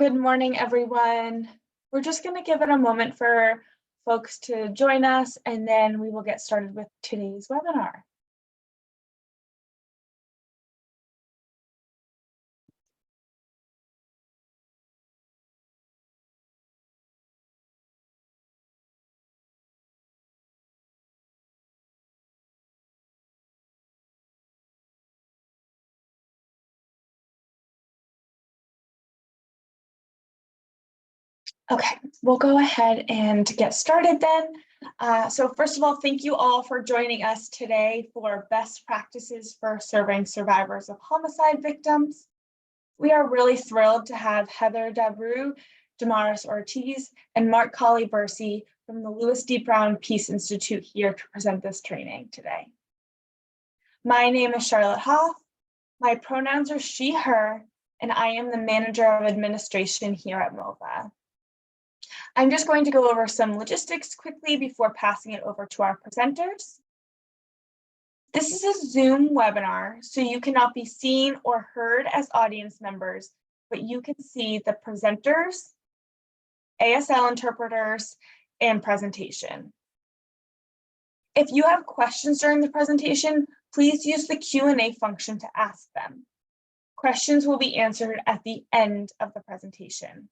Good morning, everyone. We're just going to give it a moment for folks to join us, and then we will get started with today's webinar. Okay, we'll go ahead and get started then. So first of all, thank you all for joining us today for Best Practices for Serving Survivors of Homicide Victims. We are really thrilled to have Heather Dabreu, Damaris Ortiz, and MarcCawley Bercy from the Louis D. Brown Peace Institute here to present this training today. My name is Charlotte Hoff. My pronouns are she, her, and I am the Manager of Administration here at MOVA. I'm just going to go over some logistics quickly before passing it over to our presenters. This is a Zoom webinar, so you cannot be seen or heard as audience members, but you can see the presenters, ASL interpreters, and presentation. If you have questions during the presentation, please use the Q&A function to ask them. Questions will be answered at the end of the presentation.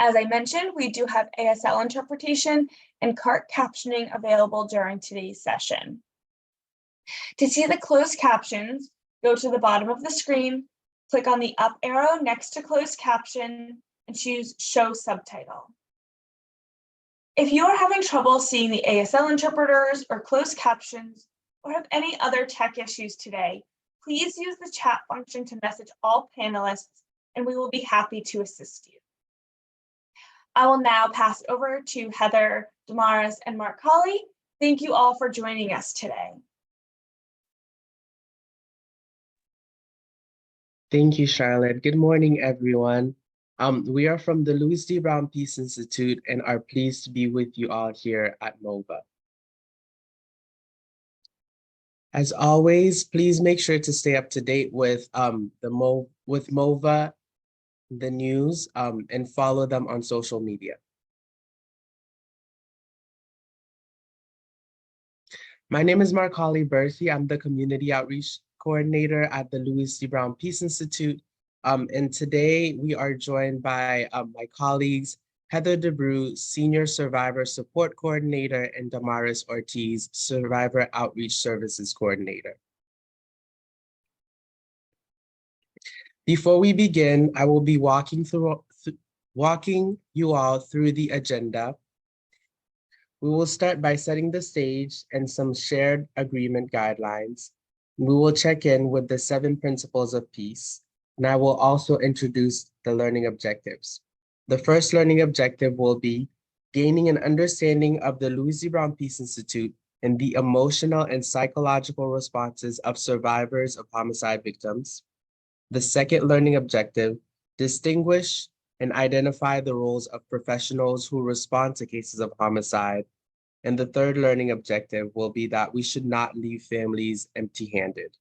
As I mentioned, we do have ASL interpretation and CART captioning available during today's session. To see the closed captions, go to the bottom of the screen, click on the up arrow next to closed caption, and choose Show Subtitle. If you are having trouble seeing the ASL interpreters or closed captions, or have any other tech issues today, please use the chat function to message all panelists, and we will be happy to assist you. I will now pass over to Heather, Damaris, and MarcCawley. Thank you all for joining us today. Thank you, Charlotte. Good morning, everyone. We are from the Louis D. Brown Peace Institute and are pleased to be with you all here at MOVA. As always, please make sure to stay up to date with MOVA, the news, and follow them on social media. My name is MarcCawley Bercy. I'm the Community Outreach Coordinator at the Louis D. Brown Peace Institute. And today we are joined by my colleagues, Heather Dabreu, Senior Survivor Support Coordinator, and Damaris Ortiz, Survivor Outreach Services Coordinator. Before we begin, I will be walking you all through the agenda. We will start by setting the stage and some shared agreement guidelines. We will check in with the 7 principles of peace, and I will also introduce the learning objectives. The first learning objective will be gaining an understanding of the Louis D. Brown Peace Institute and the emotional and psychological responses of survivors of homicide victims. The second learning objective, distinguish and identify the roles of professionals who respond to cases of homicide. And the third learning objective will be that we should not leave families empty-handed.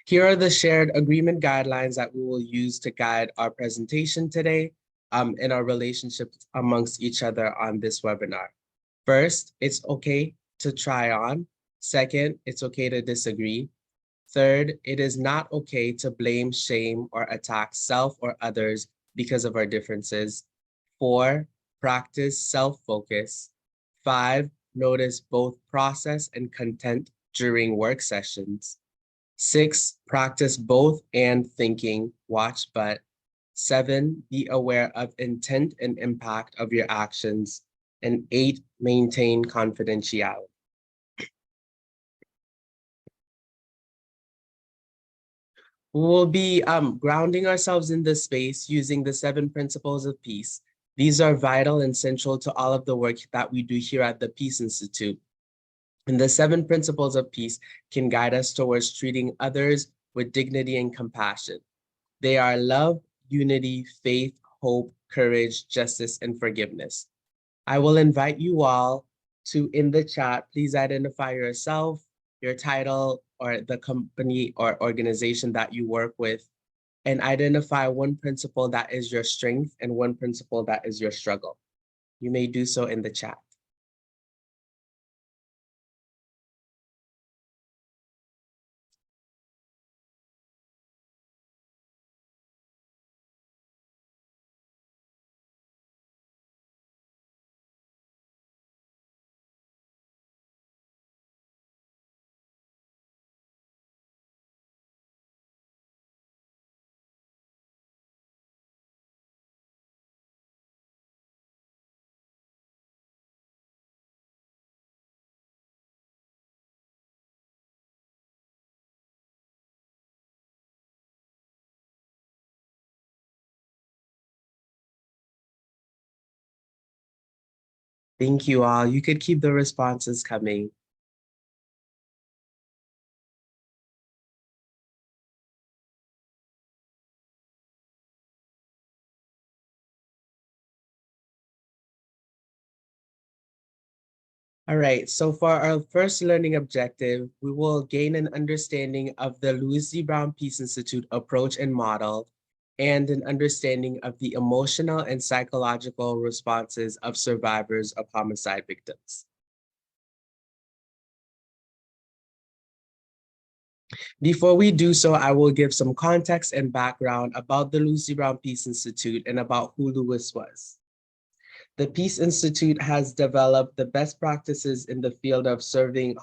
Here are the shared agreement guidelines that we will use to guide our presentation today and our relationships amongst each other on this webinar. First, it's okay to try on. Second, it's okay to disagree. Third, it is not okay to blame, shame, or attack self or others because of our differences. 4, practice self-focus. 5, notice both process and content during work sessions. 6, practice both and thinking, watch but. 7, be aware of intent and impact of your actions. And 8, maintain confidentiality. We will be grounding ourselves in this space using the 7 principles of peace. These are vital and central to all of the work that we do here at the Peace Institute. And the 7 principles of peace can guide us towards treating others with dignity and compassion. They are love, unity, faith, hope, courage, justice, and forgiveness. I will invite you all to, in the chat, please identify yourself, your title, or the company or organization that you work with, and identify one principle that is your strength and one principle that is your struggle. You may do so in the chat. Thank you all. You could keep the responses coming. All right, so for our first learning objective, we will gain an understanding of the Louis D. Brown Peace Institute approach and model, and an understanding of the emotional and psychological responses of survivors of homicide victims. Before we do so, I will give some context and background about the Louis D. Brown Peace Institute and about who Louis was. The Peace Institute has developed the best practices in the field of serving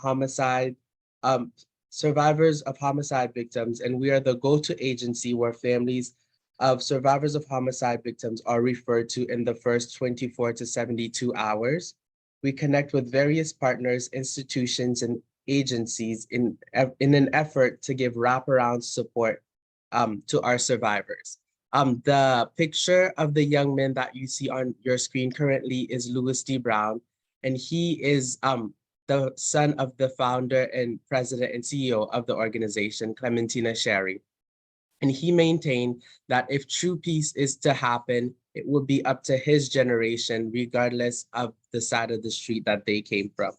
survivors of homicide victims, and we are the go-to agency where families of survivors of homicide victims are referred to in the first 24 to 72 hours. We connect with various partners, institutions, and agencies in an effort to give wraparound support to our survivors. The picture of the young man that you see on your screen currently is Louis D. Brown, and he is the son of the founder and president and CEO of the organization, Clementina Sherry. And he maintained that if true peace is to happen, it would be up to his generation, regardless of the side of the street that they came from.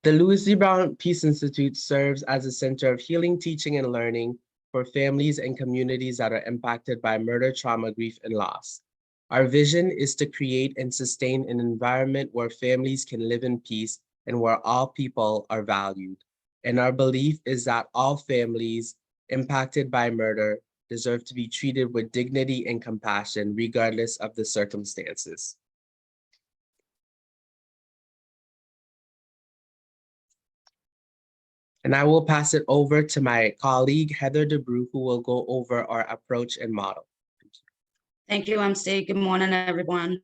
The Louis D. Brown Peace Institute serves as a center of healing, teaching, and learning for families and communities that are impacted by murder, trauma, grief, and loss. Our vision is to create and sustain an environment where families can live in peace and where all people are valued. And our belief is that all families impacted by murder deserve to be treated with dignity and compassion, regardless of the circumstances. And I will pass it over to my colleague, Heather Dabreu, who will go over our approach and model. Thank you, MC. Good morning, everyone.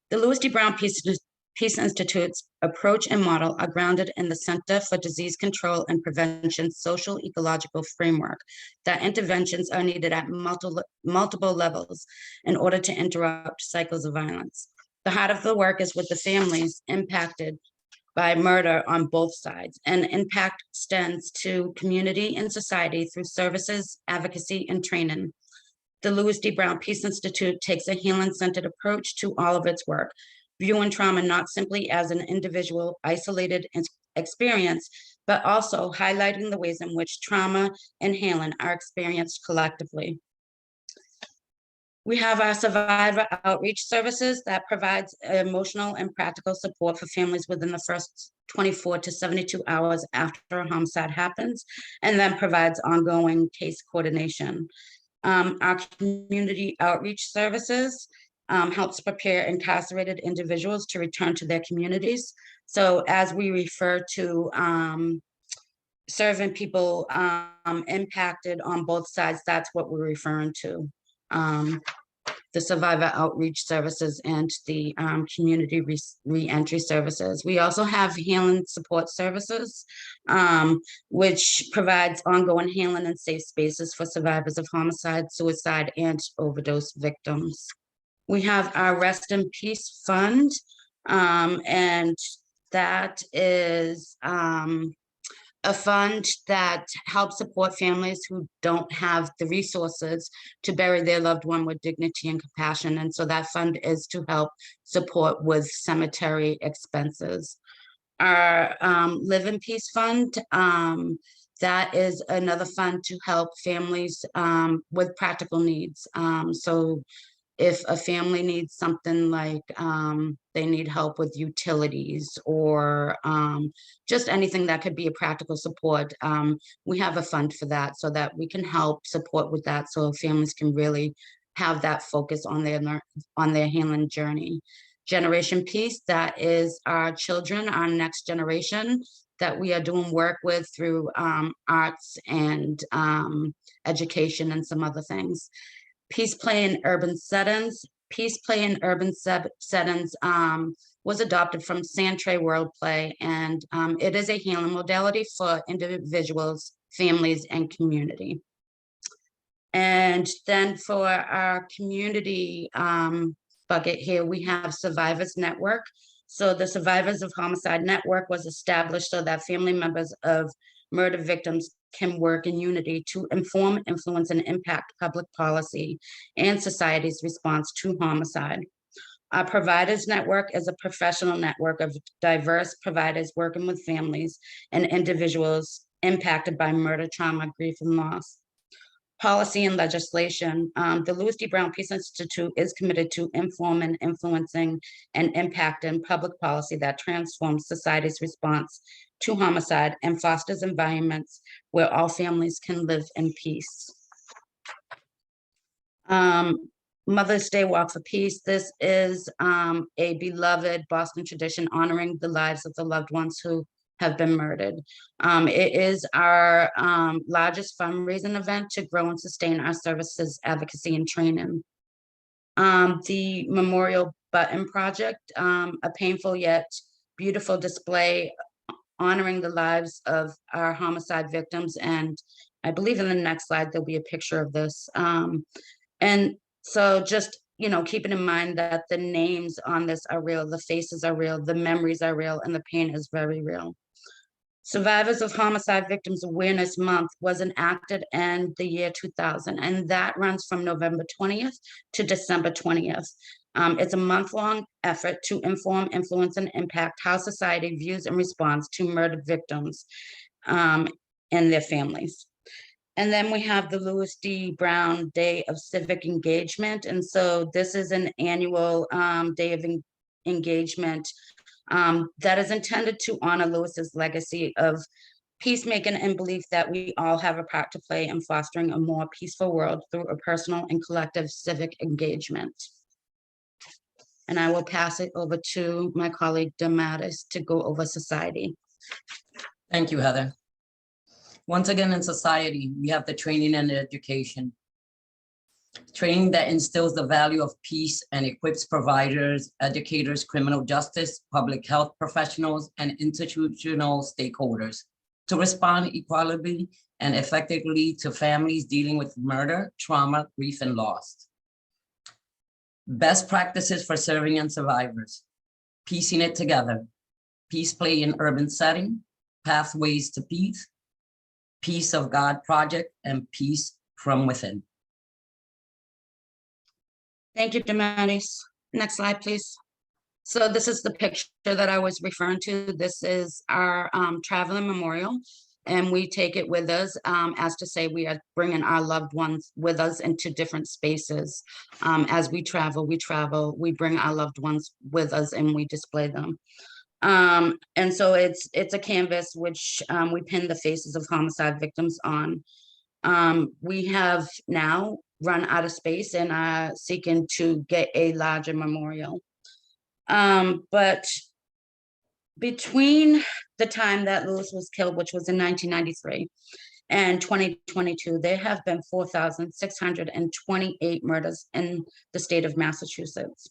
The Louis D. Brown Peace Institute's approach and model are grounded in the Center for Disease Control and Prevention social ecological framework that interventions are needed at multiple levels in order to interrupt cycles of violence. The heart of the work is with the families impacted by murder on both sides, and impact extends to community and society through services, advocacy, and training. The Louis D. Brown Peace Institute takes a healing-centered approach to all of its work, viewing trauma not simply as an individual isolated experience, but also highlighting the ways in which trauma and healing are experienced collectively. We have our survivor outreach services that provides emotional and practical support for families within the first 24 to 72 hours after a homicide happens, and then provides ongoing case coordination. Our community outreach services helps prepare incarcerated individuals to return to their communities. So as we refer to serving people impacted on both sides, that's what we're referring to. The survivor outreach services and the community re-entry services. We also have healing support services, which provides ongoing healing and safe spaces for survivors of homicide, suicide, and overdose victims. We have our Rest in Peace Fund, and that is a fund that helps support families who don't have the resources to bury their loved one with dignity and compassion. And so that fund is to help support with cemetery expenses. Our Live in Peace Fund, that is another fund to help families with practical needs. So if a family needs something like they need help with utilities or just anything that could be a practical support, we have a fund for that so that we can help support with that so families can really have that focus on their healing journey. Generation Peace, that is our children, our next generation that we are doing work with through arts and education and some other things. Peace Play in Urban Settings. Peace Play in Urban Settings was adopted from Santray World Play, and it is a healing modality for individuals, families, and community. And then for our community bucket here, we have Survivors Network. So the Survivors of Homicide Network was established so that family members of murder victims can work in unity to inform, influence, and impact public policy and society's response to homicide. Our Providers Network is a professional network of diverse providers working with families and individuals impacted by murder, trauma, grief, and loss. Policy and legislation. The Louis D. Brown Peace Institute is committed to informing, influencing, and impacting public policy that transforms society's response to homicide and fosters environments where all families can live in peace. Mother's Day Walk for Peace. This is a beloved Boston tradition honoring the lives of the loved ones who have been murdered. It is our largest fundraising event to grow and sustain our services, advocacy, and training. The Memorial Button Project, a painful yet beautiful display honoring the lives of our homicide victims. And I believe in the next slide, there'll be a picture of this. And so just, you know, keeping in mind that the names on this are real, the faces are real, the memories are real, and the pain is very real. Survivors of Homicide Victims Awareness Month was enacted in the year 2000, and that runs from November 20th to December 20th. It's a month-long effort to inform, influence, and impact how society views and responds to murdered victims and their families. And then we have the Louis D. Brown Day of Civic Engagement. And so this is an annual day of engagement that is intended to honor Louis's legacy of peacemaking and belief that we all have a part to play in fostering a more peaceful world through a personal and collective civic engagement. And I will pass it over to my colleague Damaris to go over society. Thank you, Heather. Once again, in society, we have the training and the education. Training that instills the value of peace and equips providers, educators, criminal justice, public health professionals, and institutional stakeholders to respond equally and effectively to families dealing with murder, trauma, grief, and loss. Best practices for serving and survivors. Piecing it together. Peace Play in Urban Setting, Pathways to Peace, Peace of God Project, and Peace from Within. Thank you, Damaris. Next slide, please. So this is the picture that I was referring to. This is our traveling memorial, and we take it with us as to say we are bringing our loved ones with us into different spaces. As we travel, we bring our loved ones with us and we display them. And so it's a canvas which we pin the faces of homicide victims on. We have now run out of space and are seeking to get a larger memorial. But between the time that Louis was killed, which was in 1993, and 2022, there have been 4,628 murders in the state of Massachusetts.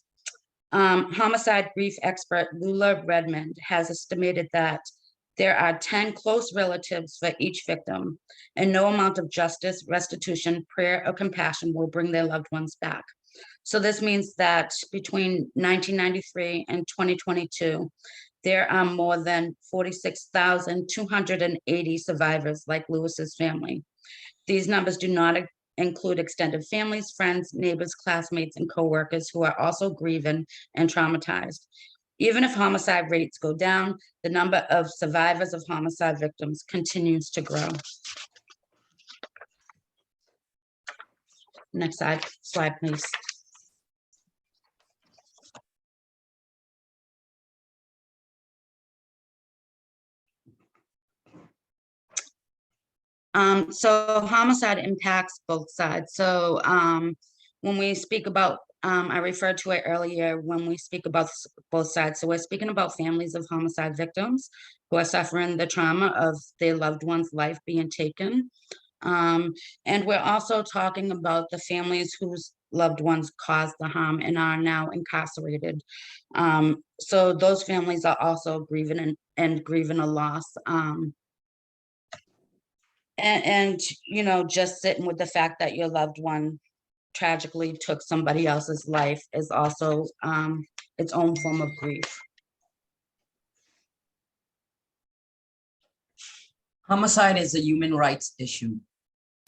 Homicide grief expert Lula Redmond has estimated that there are 10 close relatives for each victim, and no amount of justice, restitution, prayer, or compassion will bring their loved ones back. So this means that between 1993 and 2022, There are more than 46,280 survivors like Lewis's family. These numbers do not include extended families, friends, neighbors, classmates, and coworkers who are also grieving and traumatized. Even if homicide rates go down, the number of survivors of homicide victims continues to grow. Next slide, please. So homicide impacts both sides. So when we speak about, I referred to it earlier, when we speak about both sides. So we're speaking about families of homicide victims who are suffering the trauma of their loved one's life being taken. And we're also talking about the families whose loved ones caused the harm and are now incarcerated. So those families are also grieving and grieving a loss. And you know, just sitting with the fact that your loved one tragically took somebody else's life is also its own form of grief. Homicide is a human rights issue.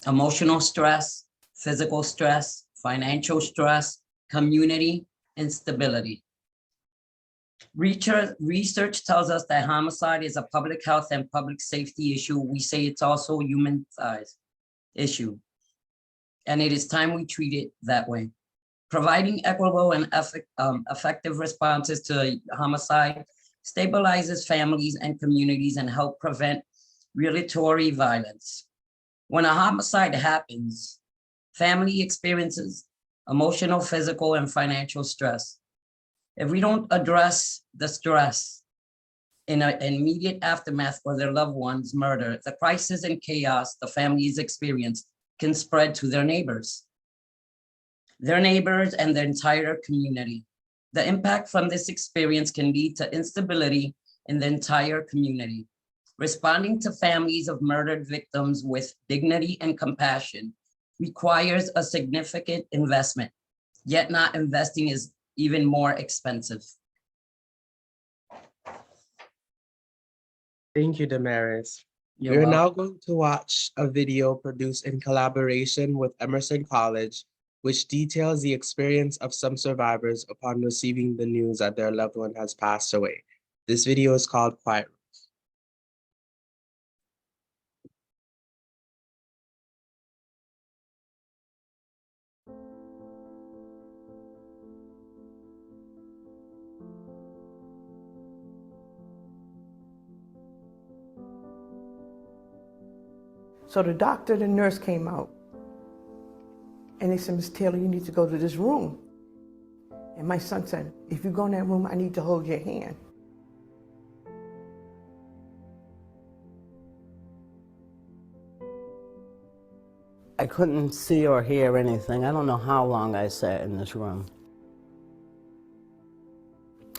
Emotional stress, physical stress, financial stress, community instability. Research tells us that homicide is a public health and public safety issue. We say it's also a human size issue. And it is time we treat it that way. Providing equitable and effective responses to homicide stabilizes families and communities and help prevent retaliatory violence. When a homicide happens, family experiences emotional, physical, and financial stress. If we don't address the stress in an immediate aftermath for their loved one's murder, the crisis and chaos the families experience can spread to their neighbors and the entire community. The impact from this experience can lead to instability in the entire community. Responding to families of murdered victims with dignity and compassion requires a significant investment, yet not investing is even more expensive. Thank you, Damaris. You're We're now welcome. going to watch a video produced in collaboration with Emerson College, which details the experience of some survivors upon receiving the news that their loved one has passed away. This video is called Quiet. So the doctor and the nurse came out and they said, Miss Taylor, you need to go to this room. And my son said, if you go in that room, I need to hold your hand. I couldn't see or hear anything. I don't know how long I sat in this room.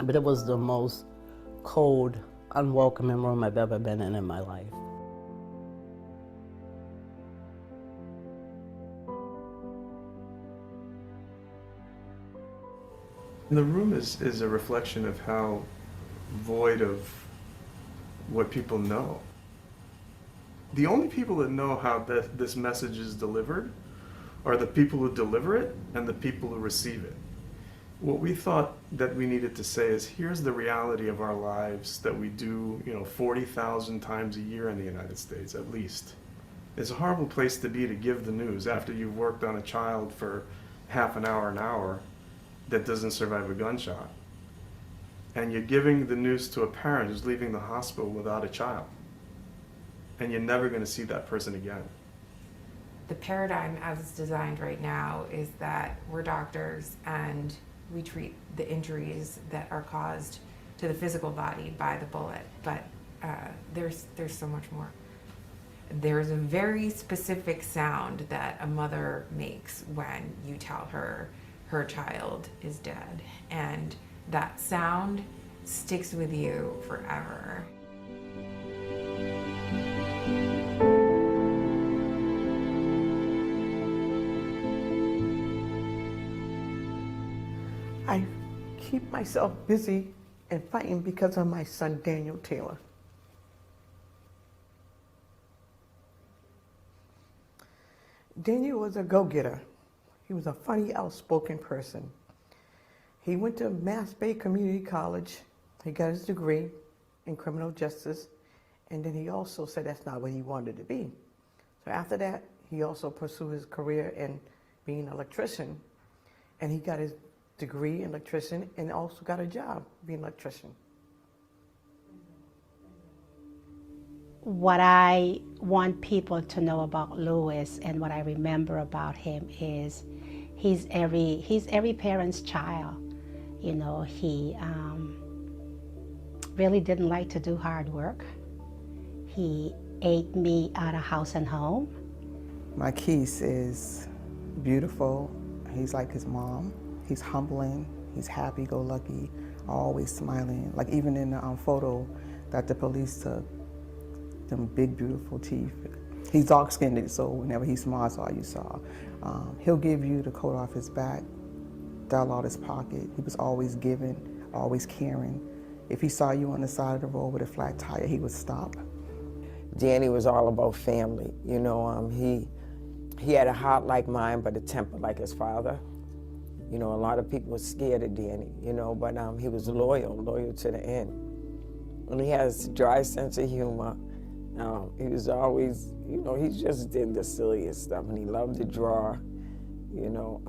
But it was the most cold, unwelcoming room I've ever been in my life. The room is a reflection of how void of what people know. The only people that know how this message is delivered are the people who deliver it and the people who receive it. What we thought that we needed to say is, here's the reality of our lives that we do, 40,000 times a year in the United States, at least. It's a horrible place to be to give the news after you've worked on a child for half an hour, that doesn't survive a gunshot. And you're giving the news to a parent who's leaving the hospital without a child. And you're never going to see that person again. The paradigm as it's designed right now is that we're doctors and we treat the injuries that are caused to the physical body by the bullet, but there's so much more. There's a very specific sound that a mother makes when you tell her her child is dead, and that sound sticks with you forever. I keep myself busy and fighting because of my son, Daniel Taylor. Daniel was a go-getter. He was a funny, outspoken person. He went to Mass Bay Community College. He got his degree in criminal justice, and then he also said that's not what he wanted to be. So after that, he also pursued his career in being an electrician, and he got his degree in electrician and also got a job being an electrician. What I want people to know about Louis and what I remember about him is he's every parent's child. You know, he really didn't like to do hard work. He ate me out of house and home. Marquise is beautiful. He's like his mom. He's humbling. He's happy-go-lucky, always smiling. Like even in the photo that the police took, them big, beautiful teeth. He's dark-skinned, so whenever he smiles, all you saw. He'll give you the coat off his back, dial out his pocket. He was always giving, always caring. If he saw you on the side of the road with a flat tire, he would stop. Danny was all about family. You know, he had a heart like mine, but a temper like his father. You know, a lot of people were scared of Danny, you know, but he was loyal to the end. And he has a dry sense of humor. He was always, you know, he just did the silliest stuff, and he loved to draw, you know,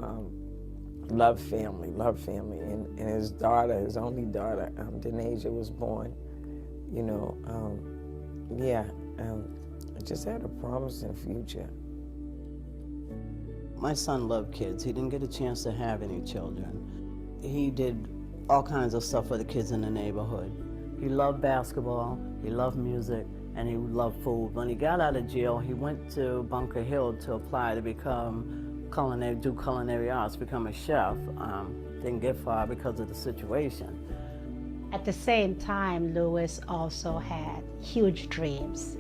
loved family. And his daughter, his only daughter, Denasia, was born, you know, I just had a promising future. My son loved kids. He didn't get a chance to have any children. He did all kinds of stuff for the kids in the neighborhood. He loved basketball, he loved music, and he loved food. When he got out of jail, he went to Bunker Hill to apply to become do culinary arts, become a chef. Didn't get far because of the situation. At the same time, Louis also had huge dreams.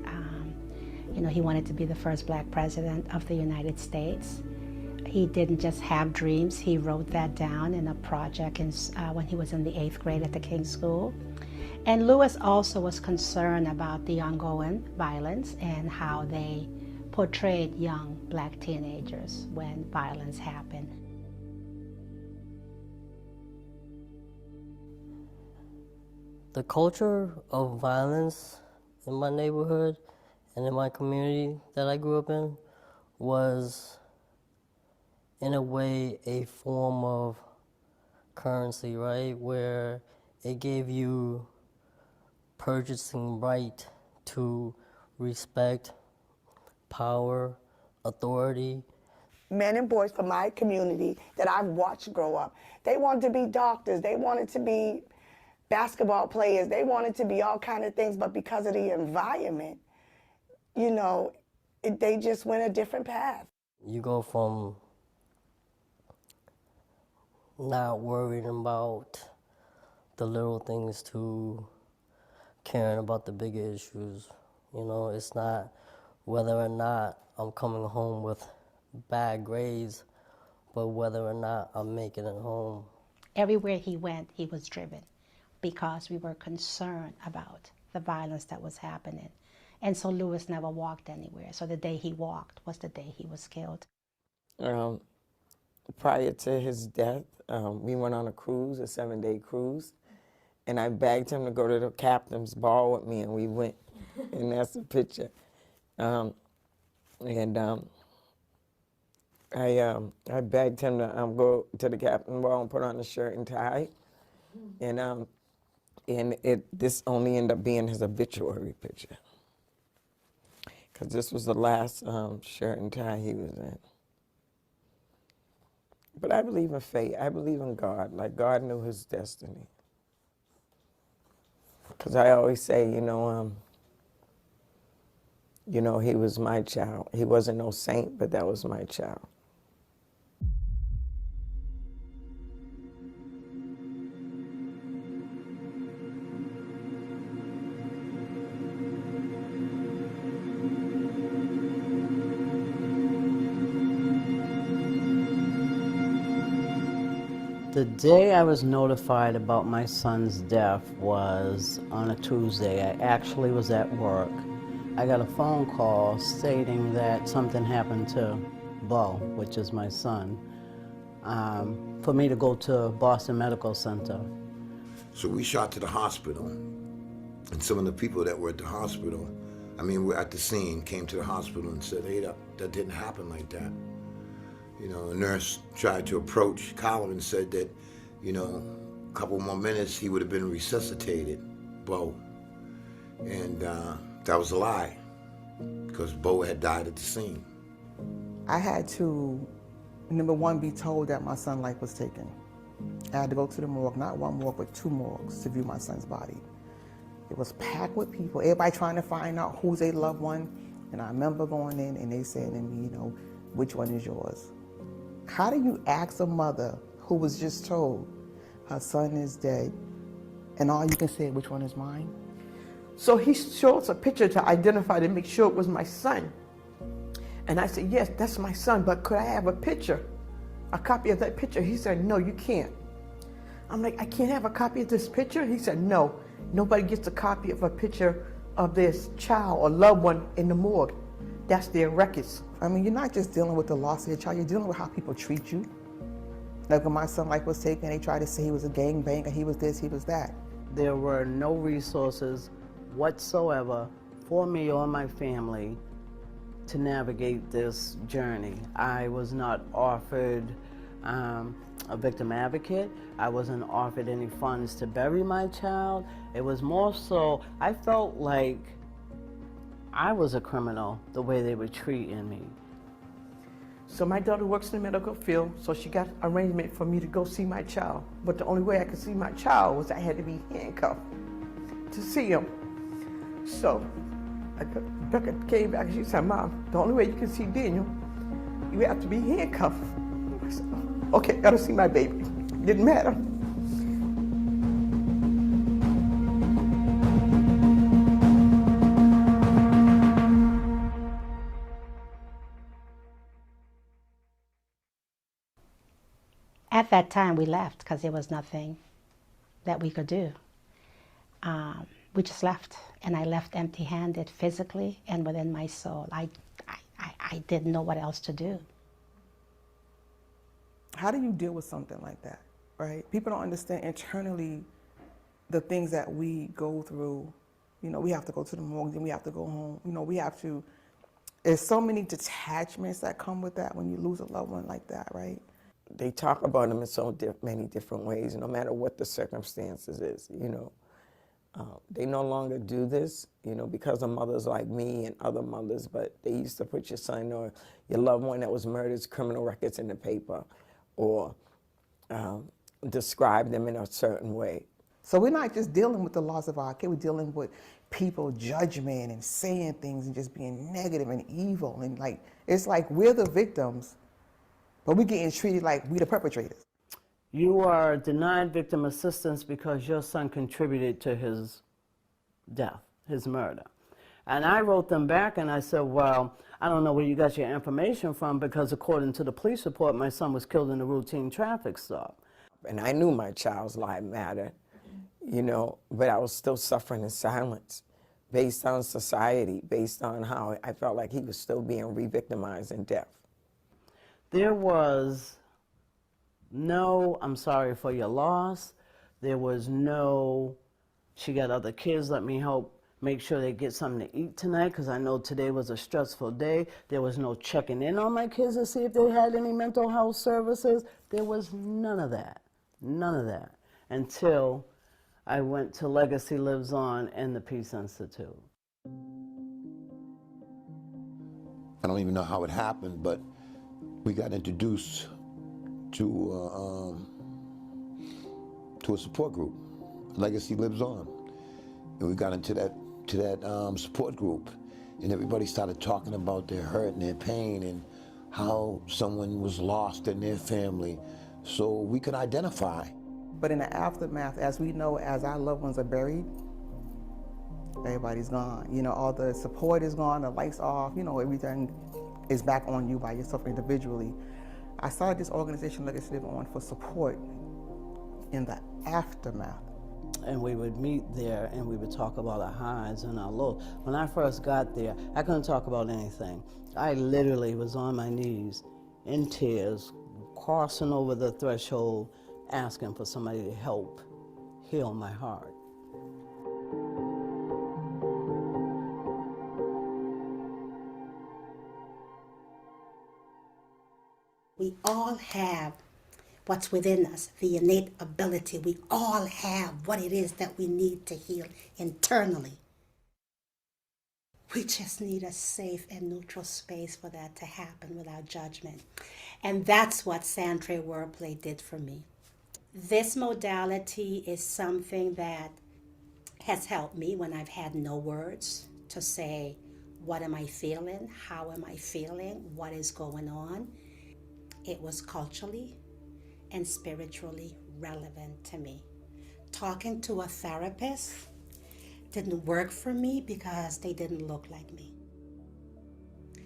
You know, he wanted to be the first Black president of the United States. He didn't just have dreams, he wrote that down in a project when he was in the 8th grade at the King's School. And Louis also was concerned about the ongoing violence and how they portrayed young Black teenagers when violence happened. The culture of violence in my neighborhood and in my community that I grew up in was, in a way, a form of currency, right? Where it gave you purchasing right to respect, power, authority. Men and boys from my community that I've watched grow up, they wanted to be doctors, they wanted to be basketball players, they wanted to be all kind of things, but because of the environment, you know, they just went a different path. You go from not worrying about the little things to caring about the bigger issues. You know, it's not whether or not I'm coming home with bad grades, but whether or not I'm making it home. Everywhere he went, he was driven because we were concerned about the violence that was happening. And so Louis never walked anywhere. So the day he walked was the day he was killed. Prior to his death, we went on a cruise, a 7-day cruise, and I begged him to go to the captain's ball with me, and we went, and that's the picture. I begged him to go to the captain's ball and put on a shirt and tie, and this only ended up being his obituary picture, because this was the last shirt and tie he was in. But I believe in fate. I believe in God. Like, God knew his destiny. Because I always say, you know, he was my child. He wasn't no saint, but that was my child. The day I was notified about my son's death was on a Tuesday. I actually was at work. I got a phone call stating that something happened to Bo, which is my son, for me to go to Boston Medical Center. So we shot to the hospital, and some of the people that were at the hospital, we're at the scene, came to the hospital and said, hey, that didn't happen like that. You know, a nurse tried to approach Colin and said that, a couple more minutes he would have been resuscitated, Bo. And that was a lie, because Bo had died at the scene. I had to, number one, be told that my son's life was taken. I had to go to the morgue, not one morgue, but 2 morgues to view my son's body. It was packed with people, everybody trying to find out who's their loved one. And I remember going in and they said to me, which one is yours? How do you ask a mother who was just told her son is dead and all you can say, which one is mine? So he showed us a picture to identify to make sure it was my son. And I said, yes, that's my son, but could I have a picture? A copy of that picture? He said, no, you can't. I'm like, I can't have a copy of this picture? He said, no, nobody gets a copy of a picture of this child or loved one in the morgue. That's their records. You're not just dealing with the loss of your child, you're dealing with how people treat you. Like when my son's life was taken, they tried to say he was a gangbanger, he was this, he was that. There were no resources whatsoever for me or my family to navigate this journey. I was not offered a victim advocate. I wasn't offered any funds to bury my child. It was more so, I felt like I was a criminal the way they were treating me. So my daughter works in the medical field, so she got arrangement for me to go see my child. But the only way I could see my child was I had to be handcuffed to see him. So Becca came back and she said, Mom, the only way you can see Daniel, you have to be handcuffed. I said, okay, gotta see my baby. Didn't matter. At that time, we left because there was nothing that we could do. We just left, and I left empty-handed physically and within my soul. I didn't know what else to do. How do you deal with something like that, right? People don't understand internally the things that we go through. We have to go to the morgue, then we have to go home. There's so many detachments that come with that when you lose a loved one like that, right? They talk about them in so many different ways, no matter what the circumstances is, They no longer do this, because of mothers like me and other mothers, but they used to put your son or your loved one that was murdered's criminal records in the paper or describe them in a certain way. So we're not just dealing with the loss of our kid, we're dealing with people judgment and saying things and just being negative and evil. And it's like we're the victims, but we're getting treated like we the perpetrators. You are denied victim assistance because your son contributed to his death, his murder. And I wrote them back and I said, well, I don't know where you got your information from because according to the police report, my son was killed in a routine traffic stop. And I knew my child's life mattered, but I was still suffering in silence based on society, based on how I felt like he was still being re-victimized in death. There was no, I'm sorry for your loss. There was no, she got other kids, let me help make sure they get something to eat tonight because I know today was a stressful day. There was no checking in on my kids to see if they had any mental health services. There was none of that, until I went to Legacy Lives On and the Peace Institute. I don't even know how it happened, but we got introduced to a support group. Legacy Lives On, and we got into that support group, and everybody started talking about their hurt and their pain and how someone was lost in their family, so we could identify. But in the aftermath, as we know, as our loved ones are buried, everybody's gone. All the support is gone, the lights off, everything is back on you by yourself individually. I started this organization, Legacy Live On, for support in the aftermath. And we would meet there and we would talk about our highs and our lows. When I first got there, I couldn't talk about anything. I literally was on my knees in tears, crossing over the threshold, asking for somebody to help heal my heart. We all have what's within us, the innate ability. We all have what it is that we need to heal internally. We just need a safe and neutral space for that to happen without judgment. And that's what Santre Wordplay did for me. This modality is something that has helped me when I've had no words to say, what am I feeling? How am I feeling? What is going on? It was culturally and spiritually relevant to me. Talking to a therapist didn't work for me because they didn't look like me.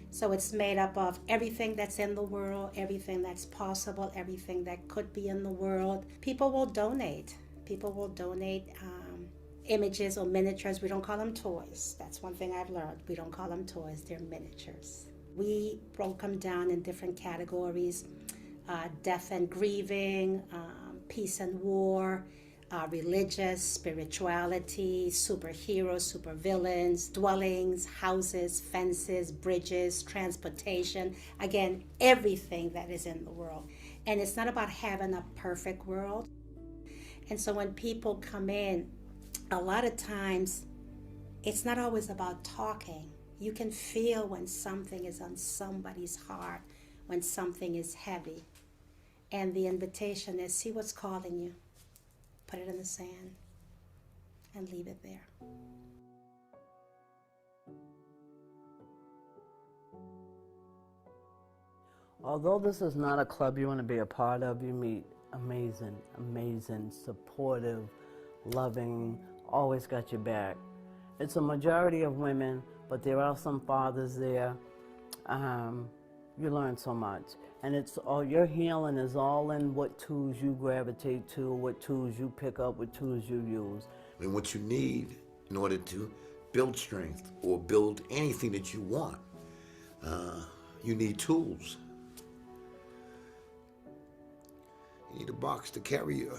So it's made up of everything that's in the world, everything that's possible, everything that could be in the world. People will donate. People will donate images or miniatures. We don't call them toys. That's one thing I've learned. We don't call them toys, they're miniatures. We broke them down in different categories: death and grieving, peace and war, religious, spirituality, superheroes, supervillains, dwellings, houses, fences, bridges, transportation. Again, everything that is in the world. And it's not about having a perfect world. And so when people come in, a lot of times, it's not always about talking. You can feel when something is on somebody's heart, when something is heavy. And the invitation is, see what's calling you. Put it in the sand and leave it there. Although this is not a club you want to be a part of, you meet amazing, amazing, supportive, loving, always got your back. It's a majority of women, but there are some fathers there. You learn so much. And it's all, your healing is all in what tools you gravitate to, what tools you pick up, what tools you use. And what you need in order to build strength or build anything that you want, you need tools. You need a box to carry you.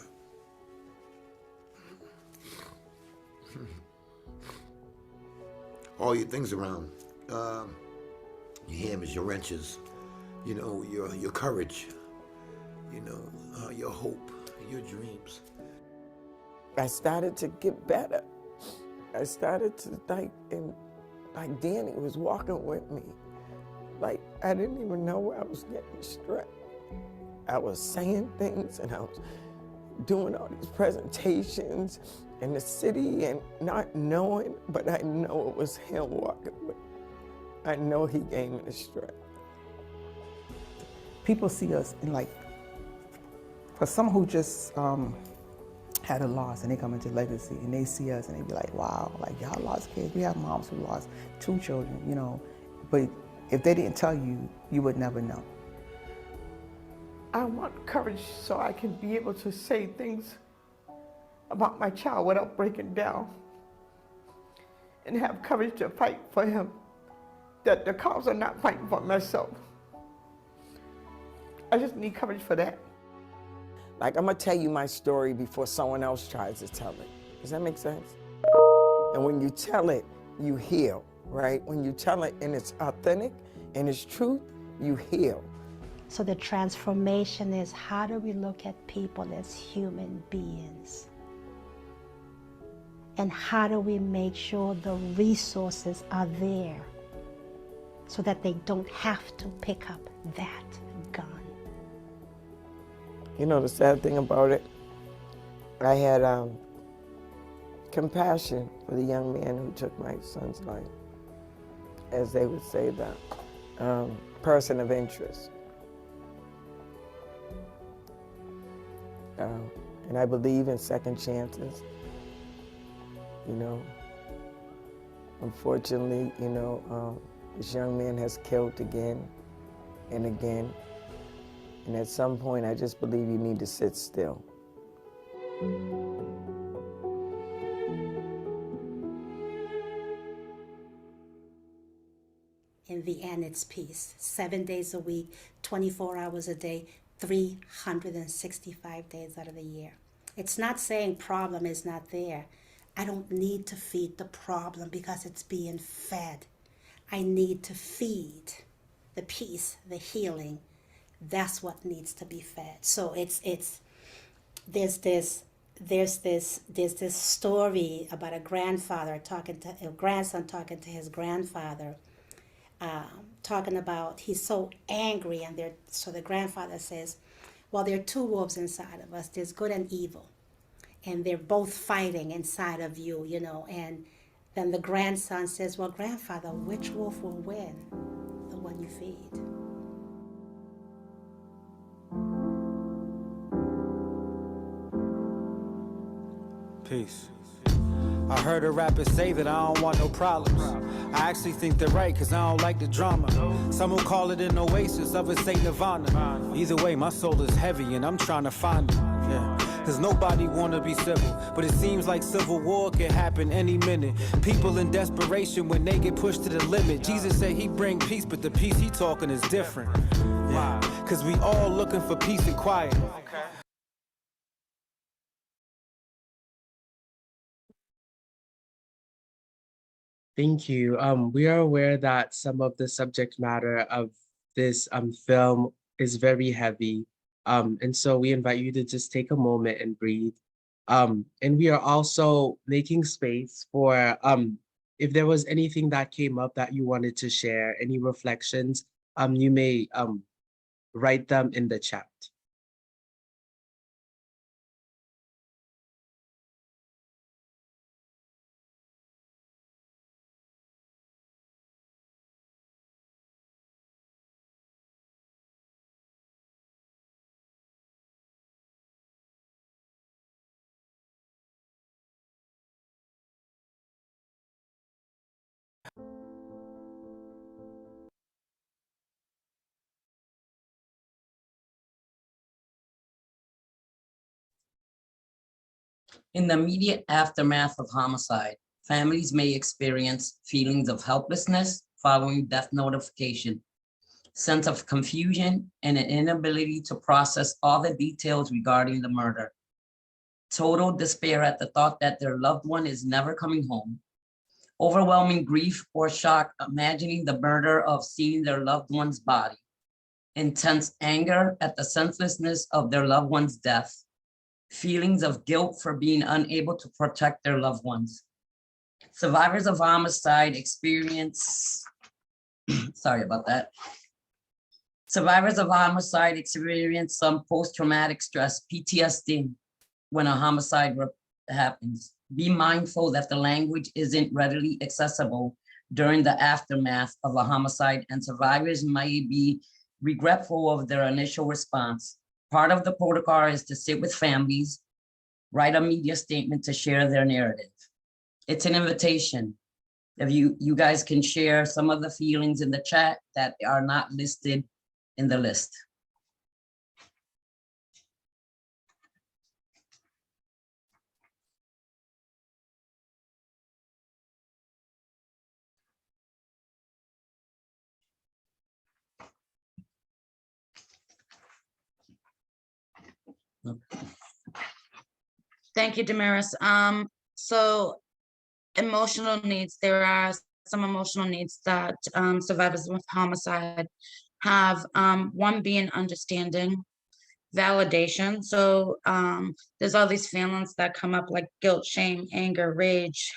All your things around. Your hammers, your wrenches, you know, your courage, you know, your hope, your dreams. I started to get better. I started to like Danny was walking with me. Like, I didn't even know where I was getting strength. I was saying things and I was doing all these presentations in the city and not knowing, but I know it was him walking with me. I know he gave me the strength. People see us in like, for someone who just had a loss and they come into legacy and they see us and they be like, wow, like y'all lost kids. We have moms who lost 2 children, you know. But if they didn't tell you, you would never know. I want courage so I can be able to say things about my child without breaking down, and have courage to fight for him. That the cause I'm not fighting for myself. I just need courage for that. Like, I'm gonna tell you my story before someone else tries to tell it. Does that make sense? And when you tell it, you heal, right? When you tell it and it's authentic and it's truth, you heal. So the transformation is, how do we look at people as human beings? And how do we make sure the resources are there so that they don't have to pick up that gun? You know the sad thing about it? I had compassion for the young man who took my son's life. As they would say, the person of interest. And I believe in second chances. You know, unfortunately, you know, this young man has killed again and again. And at some point, I just believe you need to sit still. In the end, it's peace. 7 days a week, 24 hours a day, 365 days out of the year. It's not saying problem is not there. I don't need to feed the problem because it's being fed. I need to feed the peace, the healing. That's what needs to be fed. So there's this story about a grandson talking to his grandfather, talking about he's so angry, and so the grandfather says, well, there are two wolves inside of us. There's good and evil, and they're both fighting inside of you, and then the grandson says, well, grandfather, which wolf will win? The one you feed. Peace. I heard a rapper say that I don't want no problems. I actually think they're right, cause I don't like the drama. Some will call it an oasis, others say nirvana. Either way, my soul is heavy and I'm trying to find it. Yeah. Cause nobody wanna be civil, but it seems like civil war can happen any minute. People in desperation when they get pushed to the limit. Jesus said he bring peace, but the peace he talking is different. Yeah. Cause we all looking for peace and quiet. Thank you. We are aware that some of the subject matter of this film is very heavy. And so we invite you to just take a moment and breathe. And we are also making space for if there was anything that came up that you wanted to share, any reflections, you may write them in the chat. In the immediate aftermath of homicide, families may experience feelings of helplessness following death notification, sense of confusion, and an inability to process all the details regarding the murder, total despair at the thought that their loved one is never coming home, overwhelming grief or shock imagining the murder of seeing their loved one's body, intense anger at the senselessness of their loved one's death, feelings of guilt for being unable to protect their loved ones. Survivors of homicide experience, sorry about that. Survivors of homicide experience some post-traumatic stress, PTSD, when a homicide happens. Be mindful that the language isn't readily accessible during the aftermath of a homicide, and survivors may be regretful of their initial response. Part of the protocol is to sit with families, write a media statement to share their narrative. It's an invitation. If you guys can share some of the feelings in the chat that are not listed in the list. Thank you, Damaris. So emotional needs, there are some emotional needs that survivors of homicide have. One being understanding, validation. So there's all these feelings that come up like guilt, shame, anger, rage,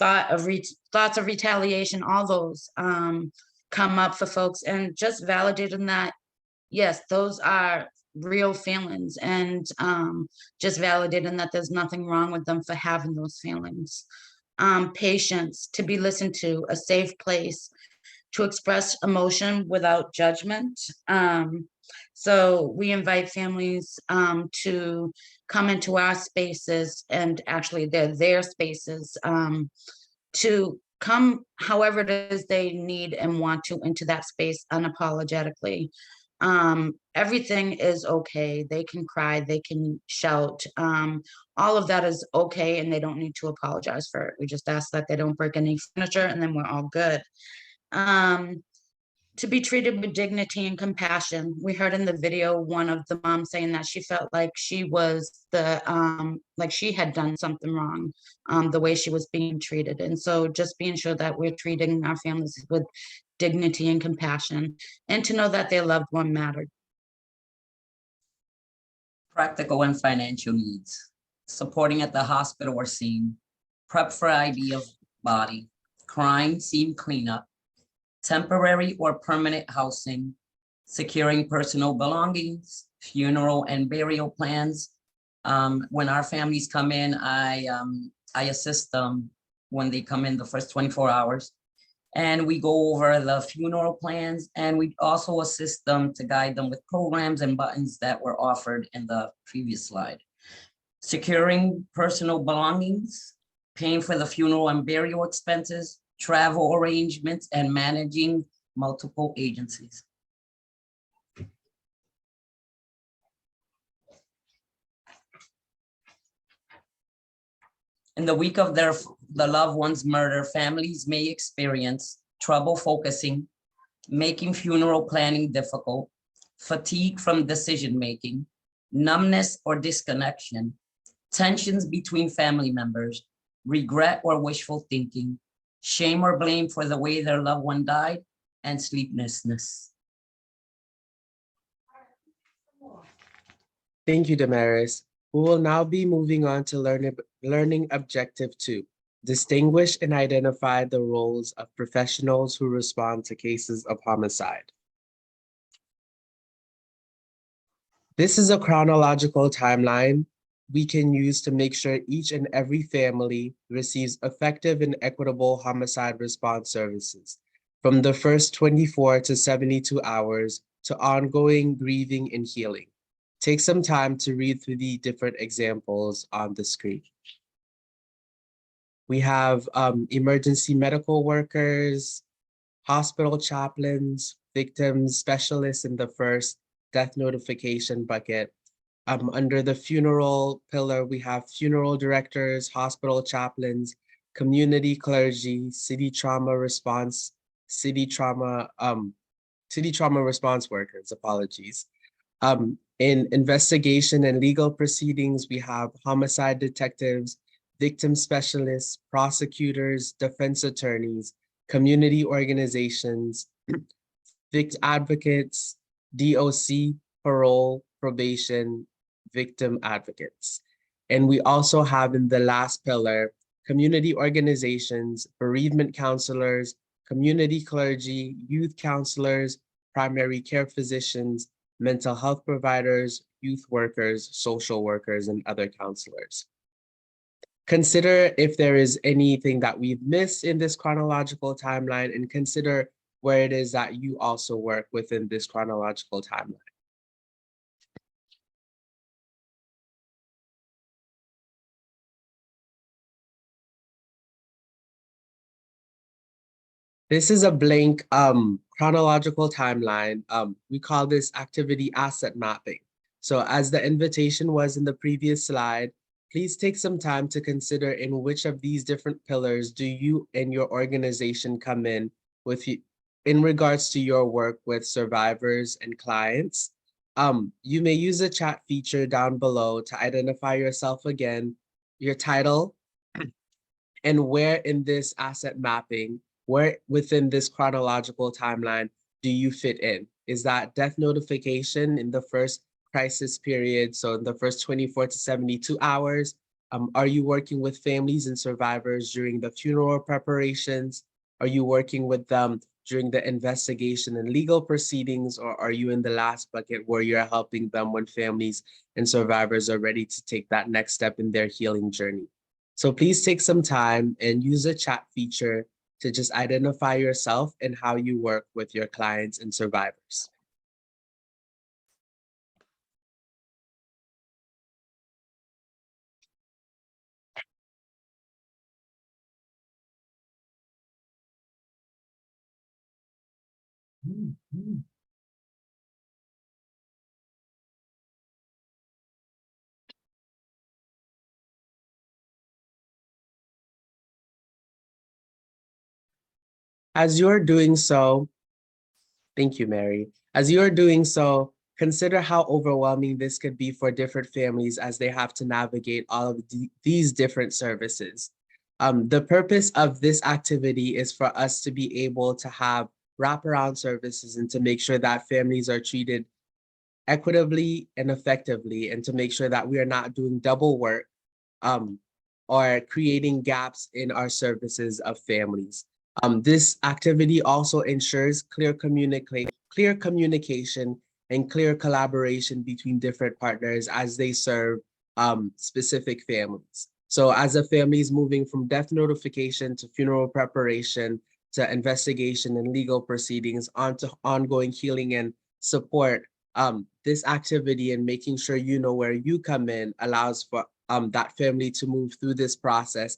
thoughts of retaliation, all those come up for folks, and just validating that, yes, those are real feelings, and just validating that there's nothing wrong with them for having those feelings. Patience, to be listened to, a safe place to express emotion without judgment. So we invite families to come into our spaces, and actually they're their spaces, to come however it is they need and want to into that space unapologetically. Everything is okay. They can cry, they can shout. All of that is okay, and they don't need to apologize for it. We just ask that they don't break any furniture, and then we're all good. To be treated with dignity and compassion. We heard in the video one of the moms saying that she felt like she was like she had done something wrong, the way she was being treated. And so just being sure that we're treating our families with dignity and compassion, and to know that their loved one mattered. Practical and financial needs, supporting at the hospital or scene, prep for ID of body, crime scene cleanup, temporary or permanent housing, securing personal belongings, funeral and burial plans. When our families come in, I assist them when they come in the first 24 hours. And we go over the funeral plans, and we also assist them to guide them with programs and buttons that were offered in the previous slide. Securing personal belongings, paying for the funeral and burial expenses, travel arrangements, and managing multiple agencies. In the week of the loved one's murder, families may experience trouble focusing, making funeral planning difficult, fatigue from decision-making, numbness or disconnection, tensions between family members, regret or wishful thinking, shame or blame for the way their loved one died, and sleeplessness. Thank you, Damaris. We will now be moving on to learning objective 2. Distinguish and identify the roles of professionals who respond to cases of homicide. This is a chronological timeline we can use to make sure each and every family receives effective and equitable homicide response services, from the first 24 to 72 hours to ongoing grieving and healing. Take some time to read through the different examples on the screen. We have emergency medical workers, hospital chaplains, victims specialists in the first death notification bucket. Under the funeral pillar, we have funeral directors, hospital chaplains, community clergy, city trauma response workers, apologies. In investigation and legal proceedings, we have homicide detectives, victim specialists, prosecutors, defense attorneys, community organizations, victim advocates, DOC, parole, probation, victim advocates. And we also have in the last pillar, community organizations, bereavement counselors, community clergy, youth counselors, primary care physicians, mental health providers, youth workers, social workers, and other counselors. Consider if there is anything that we've missed in this chronological timeline, and consider where it is that you also work within this chronological timeline. This is a blank chronological timeline. We call this activity asset mapping. So as the invitation was in the previous slide, please take some time to consider in which of these different pillars do you and your organization come in with in regards to your work with survivors and clients. You may use the chat feature down below to identify yourself again, your title, and where in this asset mapping, where within this chronological timeline do you fit in? Is that death notification in the first crisis period, so in the first 24 to 72 hours? Are you working with families and survivors during the funeral preparations? Are you working with them during the investigation and legal proceedings, or are you in the last bucket where you're helping them when families and survivors are ready to take that next step in their healing journey? So please take some time and use the chat feature to just identify yourself and how you work with your clients and survivors. As you're doing so, thank you, Mary. As you're doing so, consider how overwhelming this could be for different families as they have to navigate all of these different services. The purpose of this activity is for us to be able to have wraparound services and to make sure that families are treated equitably and effectively, and to make sure that we are not doing double work or creating gaps in our services of families. This activity also ensures clear communication and clear collaboration between different partners as they serve specific families. So as a family is moving from death notification to funeral preparation to investigation and legal proceedings onto ongoing healing and support, this activity and making sure you know where you come in allows for that family to move through this process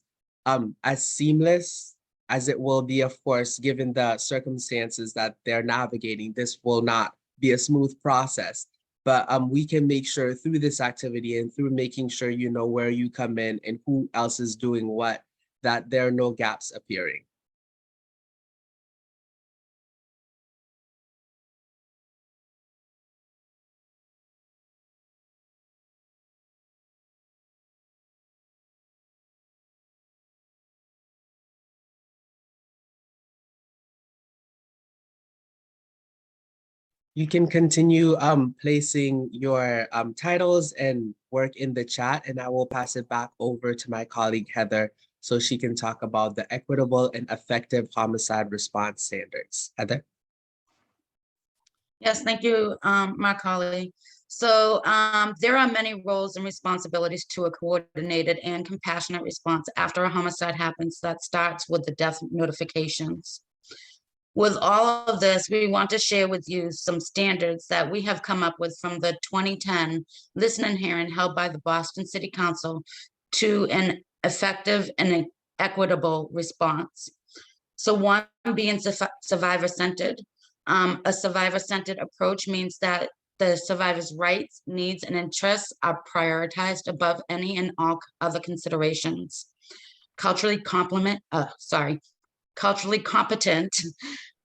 as seamless as it will be, of course, given the circumstances that they're navigating. This will not be a smooth process, but we can make sure through this activity and through making sure you know where you come in and who else is doing what, that there are no gaps appearing. You can continue placing your titles and work in the chat, and I will pass it back over to my colleague Heather so she can talk about the equitable and effective homicide response standards. Heather? Yes, thank you, MarcCawley. So there are many roles and responsibilities to a coordinated and compassionate response after a homicide happens that starts with the death notifications. With all of this, we want to share with you some standards that we have come up with from the 2010 listening hearing held by the Boston City Council to an effective and equitable response. So one being survivor-centered. A survivor-centered approach means that the survivor's rights, needs, and interests are prioritized above any and all other considerations. Culturally competent,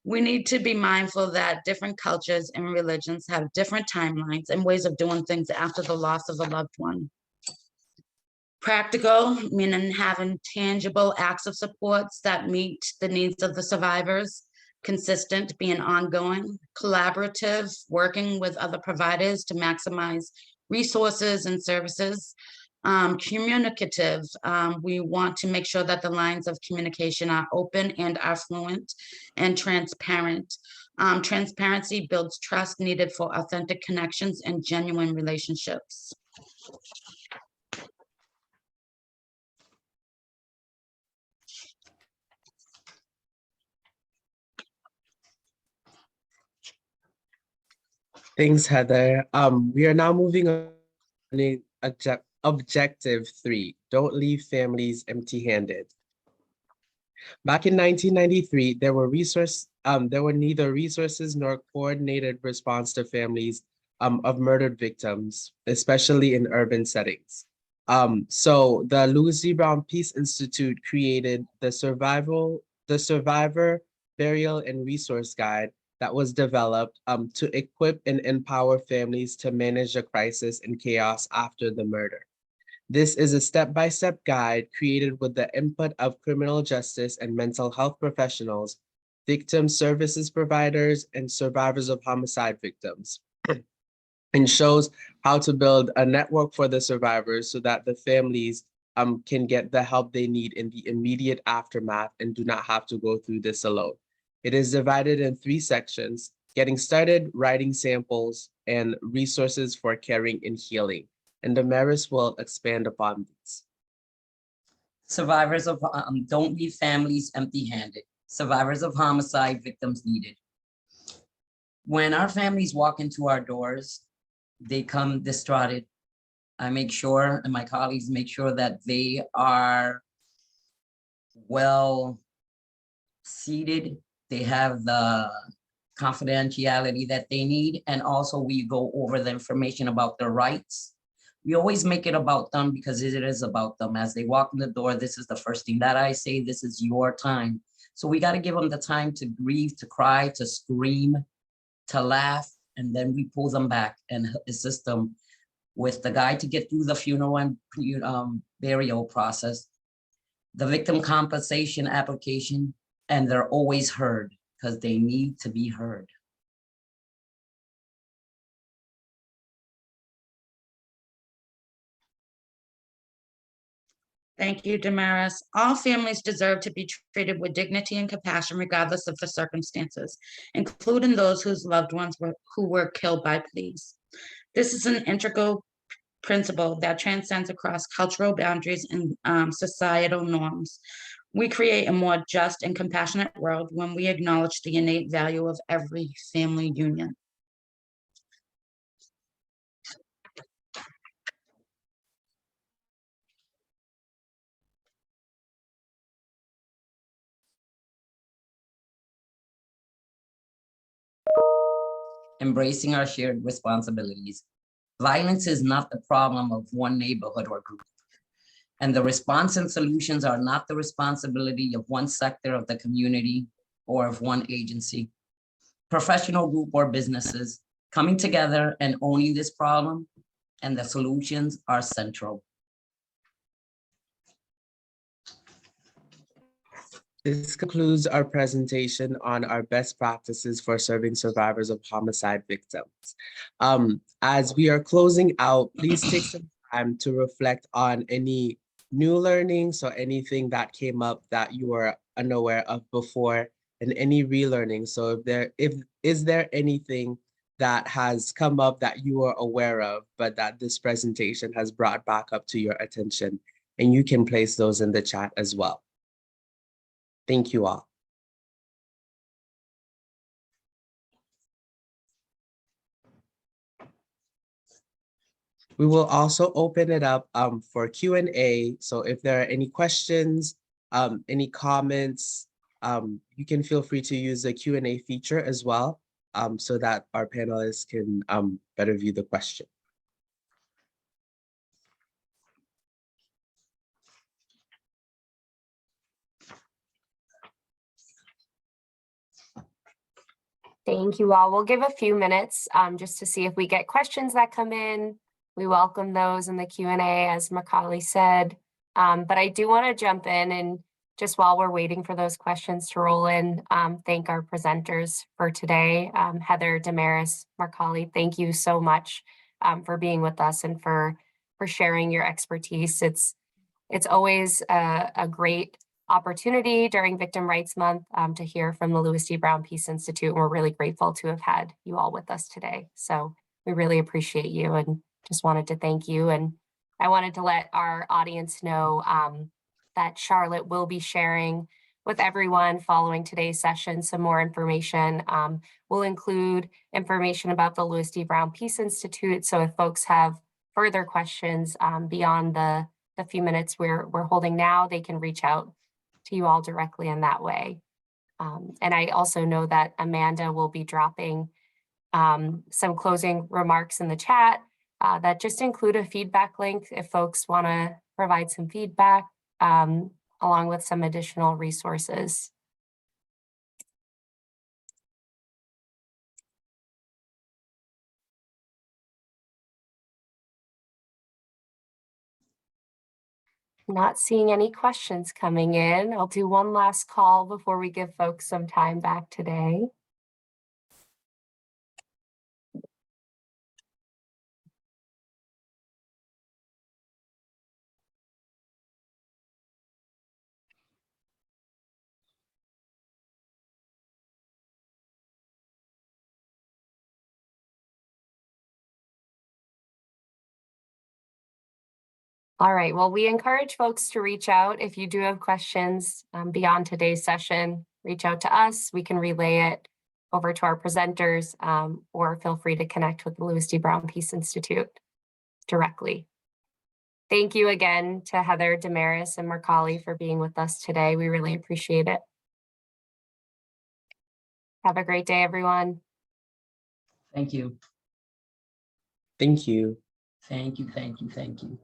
we need to be mindful that different cultures and religions have different timelines and ways of doing things after the loss of a loved one. Practical, meaning having tangible acts of supports that meet the needs of the survivors. Consistent, being ongoing. Collaborative, working with other providers to maximize resources and services. Communicative, we want to make sure that the lines of communication are open and are fluent, and transparent. Transparency builds trust needed for authentic connections and genuine relationships. Thanks, Heather. We are now moving on to objective 3, don't leave families empty-handed. Back in 1993, there were neither resources nor coordinated response to families of murdered victims, especially in urban settings. So the Louis D. Brown Peace Institute created the Survivor, Burial, and Resource Guide that was developed to equip and empower families to manage the crisis and chaos after the murder. This is a step-by-step guide created with the input of criminal justice and mental health professionals, victim services providers, and survivors of homicide victims, and shows how to build a network for the survivors so that the families can get the help they need in the immediate aftermath and do not have to go through this alone. It is divided in 3 sections: getting started, writing samples, and resources for caring and healing. And Damaris will expand upon these. Survivors of don't leave families empty-handed. Survivors of homicide victims needed. When our families walk into our doors, they come distraught. I make sure, and my colleagues make sure, that they are well seated. They have the confidentiality that they need. And also we go over the information about their rights. We always make it about them because it is about them. As they walk in the door, this is the first thing that I say: this is your time So we got to give them the time to grieve, to cry, to scream, to laugh, and then we pull them back and assist them with the guide to get through the funeral and burial process, the victim compensation application, and they're always heard because they need to be heard. Thank you, Damaris. All families deserve to be treated with dignity and compassion regardless of the circumstances, including those whose loved ones who were killed by police. This is an integral principle that transcends across cultural boundaries and societal norms. We create a more just and compassionate world when we acknowledge the innate value of every family union. Embracing our shared responsibilities. Violence is not the problem of one neighborhood or group, and the response and solutions are not the responsibility of one sector of the community or of one agency, professional group, or businesses. Coming together and owning this problem and the solutions are central. This concludes our presentation on our best practices for serving survivors of homicide victims. As we are closing out, please take some time to reflect on any new learnings or anything that came up that you were unaware of before, and any relearning. So is there anything that has come up that you are aware of, but that this presentation has brought back up to your attention? And you can place those in the chat as well. Thank you all. We will also open it up for Q&A. So if there are any questions, any comments, you can feel free to use the Q&A feature as well, so that our panelists can better view the question. Thank you all. We'll give a few minutes just to see if we get questions that come in. We welcome those in the Q&A, as MarcCawley said. But I do want to jump in and just while we're waiting for those questions to roll in, thank our presenters for today. Heather, Damaris, MarcCawley, thank you so much for being with us and for sharing your expertise. It's always a great opportunity during Victim Rights Month to hear from the Louis D. Brown Peace Institute. And we're really grateful to have had you all with us today. So we really appreciate you and just wanted to thank you. And I wanted to let our audience know that Charlotte will be sharing with everyone following today's session some more information. We'll include information about the Louis D. Brown Peace Institute. So if folks have further questions beyond the few minutes we're holding now, they can reach out to you all directly in that way. And I also know that Amanda will be dropping some closing remarks in the chat that just include a feedback link if folks want to provide some feedback, along with some additional resources. Not seeing any questions coming in. I'll do one last call before we give folks some time back today. All right, well, we encourage folks to reach out if you do have questions beyond today's session. Reach out to us. We can relay it over to our presenters, or feel free to connect with the Louis D. Brown Peace Institute directly. Thank you again to Heather, Damaris, and MarcCawley for being with us today. We really appreciate it. Have a great day, everyone. Thank you. Thank you. Thank you, thank you, thank you.